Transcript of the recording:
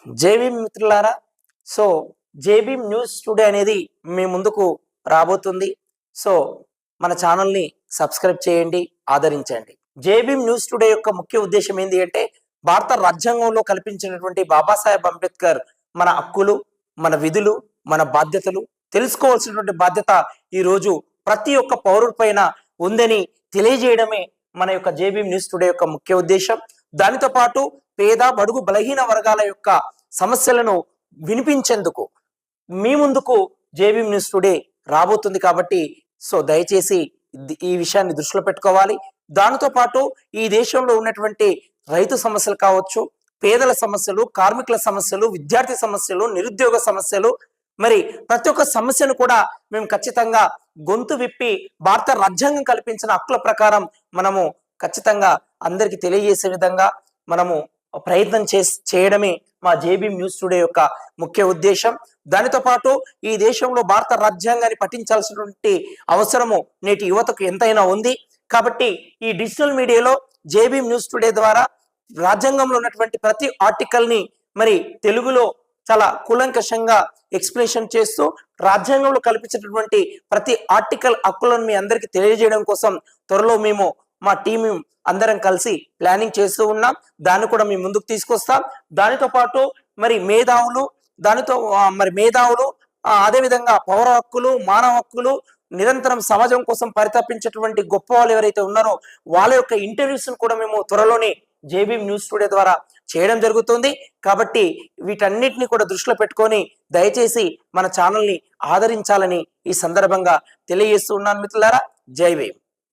JB మిత్రులారా, so JB news today అనేది మీ ముందుకు రాబోతుంది. సో మన ఛానల్ని సబ్స్క్రైబ్ చేయండి, ఆదరించండి. జేబీ న్యూస్ టుడే యొక్క ముఖ్య ఉద్దేశం ఏంటి అంటే, భారత రాజ్యాంగంలో కల్పించినటువంటి బాబాసాహెబ్ అంబేద్కర్ మన హక్కులు, మన విధులు, మన బాధ్యతలు తెలుసుకోవాల్సినటువంటి బాధ్యత ఈరోజు ప్రతి ఒక్క పౌరుడిపైన ఉందని తెలియజేయడమే మన యొక్క జేబీ న్యూస్ టుడే యొక్క ముఖ్య ఉద్దేశం. దానితో పాటు పేద బడుగు బలహీన వర్గాల యొక్క సమస్యలను వినిపించేందుకు మీ ముందుకు జేబీ న్యూస్ టుడే రాబోతుంది. కాబట్టి సో దయచేసి ఈ విషయాన్ని దృష్టిలో పెట్టుకోవాలి. దానితో పాటు ఈ దేశంలో ఉన్నటువంటి రైతు సమస్యలు కావచ్చు, పేదల సమస్యలు, కార్మికుల సమస్యలు, విద్యార్థి సమస్యలు, నిరుద్యోగ సమస్యలు, మరి ప్రతి ఒక్క సమస్యను కూడా మేము ఖచ్చితంగా గొంతు విప్పి భారత రాజ్యాంగం కల్పించిన హక్కుల ప్రకారం మనము ఖచ్చితంగా అందరికి తెలియజేసే విధంగా మనము ప్రయత్నం చేయడమే మా జేబీ న్యూస్ టుడే యొక్క ముఖ్య ఉద్దేశం. దానితో పాటు ఈ దేశంలో భారత రాజ్యాంగాన్ని పఠించాల్సినటువంటి అవసరము నేటి యువతకు ఎంతైనా ఉంది. కాబట్టి ఈ డిజిటల్ మీడియాలో జేబీ న్యూస్ టుడే ద్వారా రాజ్యాంగంలో ఉన్నటువంటి ప్రతి ఆర్టికల్ ని మరి తెలుగులో చాలా కూలంకషంగా ఎక్స్ప్లెనేషన్ చేస్తూ రాజ్యాంగంలో కల్పించినటువంటి ప్రతి ఆర్టికల్ హక్కులను మీ అందరికీ తెలియజేయడం కోసం త్వరలో మేము మా టీం అందరం కలిసి ప్లానింగ్ చేస్తూ ఉన్నాం. దాన్ని కూడా మేము ముందుకు తీసుకొస్తాం. దానితో పాటు మరి మేధావులు అదేవిధంగా పౌర హక్కులు, మానవ హక్కులు, నిరంతరం సమాజం కోసం పరితపించేటువంటి గొప్ప వాళ్ళు ఎవరైతే ఉన్నారో వాళ్ళ యొక్క ఇంటర్వ్యూస్ కూడా మేము త్వరలోనే జేబీ న్యూస్ టుడే ద్వారా చేయడం జరుగుతుంది. కాబట్టి వీటన్నిటిని కూడా దృష్టిలో పెట్టుకొని దయచేసి మన ఛానల్ని ఆదరించాలని ఈ సందర్భంగా తెలియజేస్తూ ఉన్నాను. మిత్రులారా, జై భీమ్.